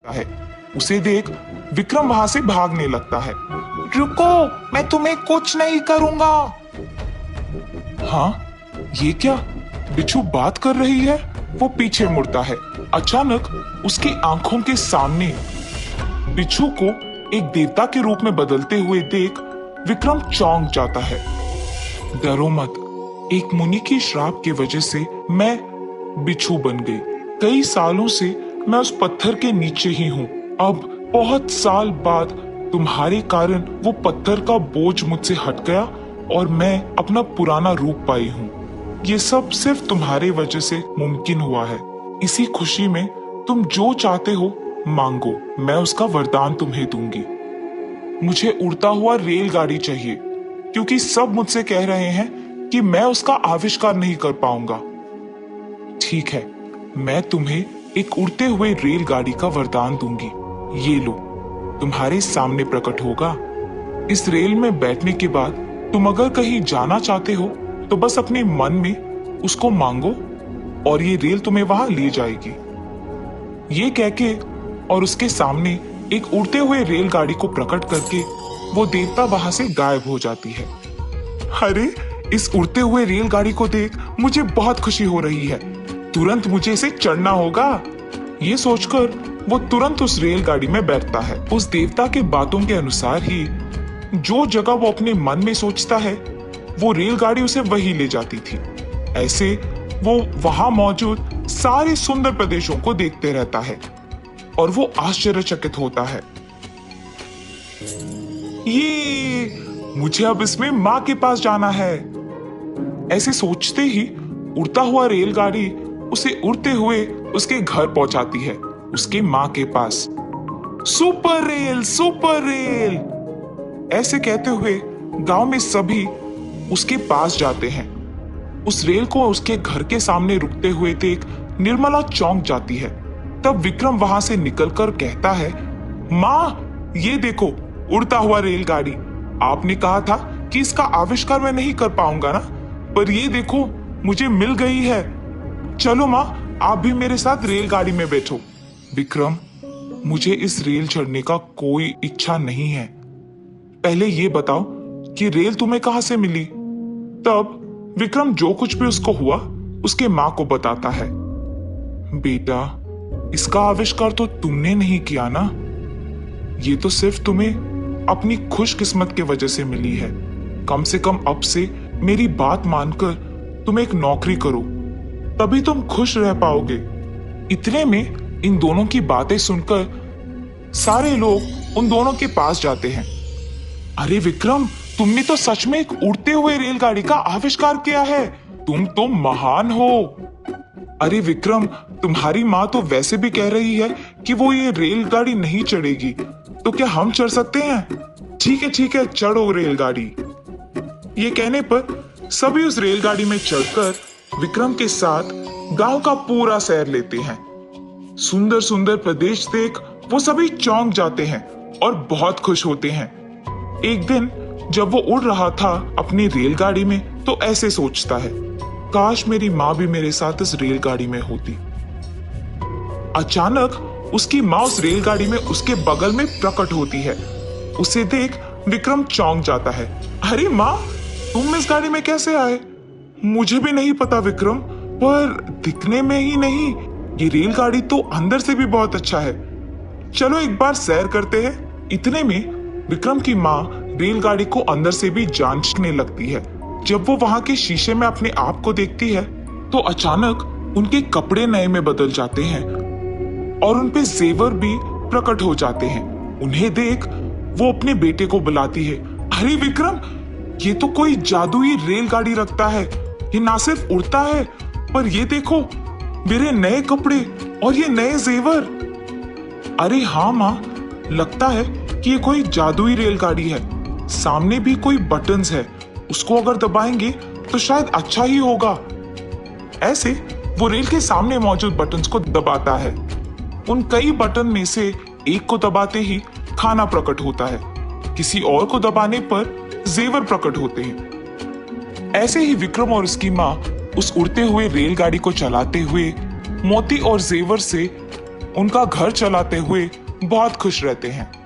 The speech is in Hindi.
है। उसे देख विक्रम वहां से भागने लगता है। रुको, मैं तुम्हें कुछ नहीं करूंगा। हाँ, ये क्या? बिच्छू बात कर रही है। वो पीछे मुड़ता है। अचानक उसकी आंखों के सामने बिच्छू को एक देवता के रूप में बदलते हुए देख विक्रम चौंक जाता है। डरो मत, एक मुनि की श्राप की वजह से मैं बिच्छू बन गई। कई सालों से मैं उस पत्थर के नीचे ही हूँ। अब बहुत साल बाद तुम्हारे कारण वो पत्थर का बोझ मुझसे हट गया और मैं अपना पुराना रूप पाई हूँ। ये सब सिर्फ तुम्हारे वजह से मुमकिन हुआ है। इसी खुशी में तुम जो चाहते हो मांगो, मैं उसका वरदान तुम्हें दूंगी। मुझे उड़ता हुआ रेलगाड़ी चाहिए, क्योंकि सब मुझसे कह रहे हैं कि मैं उसका आविष्कार नहीं कर पाऊंगा। ठीक है, मैं तुम्हें एक उड़ते हुए रेलगाड़ी का वरदान दूंगी। ये लो, तुम्हारे सामने प्रकट होगा। इस रेल में बैठने के बाद तुम अगर कहीं जाना चाहते हो तो बस अपने मन में उसको मांगो और ये रेल तुम्हें वहां ले जाएगी। ये कह के और उसके सामने एक उड़ते हुए रेलगाड़ी को प्रकट करके वो देवता वहां से गायब हो जाती है। अरे, इस उड़ते हुए रेलगाड़ी को देख मुझे बहुत खुशी हो रही है। तुरंत मुझे इसे चढ़ना होगा। ये सोचकर वो तुरंत उस रेलगाड़ी में बैठता है। उस देवता के बातों के अनुसार ही जो जगह वो अपने मन में सोचता है वो रेलगाड़ी उसे वही ले जाती थी। ऐसे वो वहां मौजूद सारे सुंदर प्रदेशों को देखते रहता है और वो आश्चर्यचकित होता है। ये मुझे अब इसमें माँ के पास जाना है। ऐसे सोचते ही उड़ता हुआ रेलगाड़ी उसे उड़ते हुए उसके घर पहुंचाती है, उसके माँ के पास। सुपर रेल, सुपर रेल, ऐसे कहते हुए गांव में सभी उसके पास जाते हैं। उस रेल को उसके घर के सामने रुकते हुए देख निर्मला चौंक जाती है। तब विक्रम वहां से निकलकर कहता है, माँ, ये देखो उड़ता हुआ रेलगाड़ी। आपने कहा था कि इसका आविष्कार मैं नहीं कर पाऊंगा ना, पर ये देखो मुझे मिल गई है। चलो माँ, आप भी मेरे साथ रेलगाड़ी में बैठो। विक्रम, मुझे इस रेल चढ़ने का कोई इच्छा नहीं है। पहले ये बताओ कि रेल तुम्हें कहां से मिली? तब विक्रम जो कुछ भी उसको हुआ उसके माँ को बताता है। बेटा, इसका आविष्कार तो तुमने नहीं किया ना, ये तो सिर्फ तुम्हें अपनी खुशकिस्मत की वजह से मिली है। कम से कम अब से मेरी बात मानकर तुम एक नौकरी करो, तभी तुम खुश रह पाओगे। इतने में इन दोनों की बातें सुनकर सारे लोग उन दोनों के पास जाते हैं। अरे विक्रम, तुमने तो सच में एक उड़ते हुए रेलगाड़ी का आविष्कार किया है। तुम तो महान हो। अरे विक्रम, तुम्हारी माँ तो वैसे भी कह रही है कि वो ये रेलगाड़ी नहीं चढ़ेगी, तो क्या हम चढ़ सकते हैं? ठीक है, चढ़ो रेलगाड़ी। ये कहने पर सभी उस रेलगाड़ी में चढ़कर विक्रम के साथ गांव का पूरा सैर लेते हैं। सुंदर सुंदर प्रदेश देख वो सभी चौंक जाते हैं और बहुत खुश होते हैं। एक दिन जब वो उड़ रहा था अपनी रेलगाड़ी में तो ऐसे सोचता है, काश मेरी माँ भी मेरे साथ इस रेलगाड़ी में होती। अचानक उसकी माँ उस रेलगाड़ी में उसके बगल में प्रकट होती है। उसे देख विक्रम चौंक जाता है। अरे माँ, तुम इस गाड़ी में कैसे आए? मुझे भी नहीं पता विक्रम, पर दिखने में ही नहीं, ये रेलगाड़ी तो अंदर से भी बहुत अच्छा है। चलो एक बार सैर करते हैं। इतने में विक्रम की माँ रेलगाड़ी को अंदर से भी जांचने लगती है। जब वो वहां के शीशे में अपने आप को देखती है तो अचानक उनके कपड़े नए में बदल जाते हैं और उनपे जेवर भी प्रकट हो जाते हैं। उन्हें देख वो अपने बेटे को बुलाती है। अरे विक्रम, ये तो कोई जादुई रेलगाड़ी रखता है। ये ना सिर्फ उड़ता है, पर ये देखो, मेरे नए कपड़े और ये नए जेवर। अरे हाँ माँ, लगता है कि ये कोई जादुई रेलगाड़ी है। सामने भी कोई बटन्स है, उसको अगर दबाएंगे तो शायद अच्छा ही होगा। ऐसे वो रेल के सामने मौजूद बटन्स को दबाता है। उन कई बटन में से एक को दबाते ही खाना प्रकट होता है, किसी और को दबाने पर जेवर प्रकट होते हैं। ऐसे ही विक्रम और उसकी माँ उस उड़ते हुए रेलगाड़ी को चलाते हुए मोती और जेवर से उनका घर चलाते हुए बहुत खुश रहते हैं।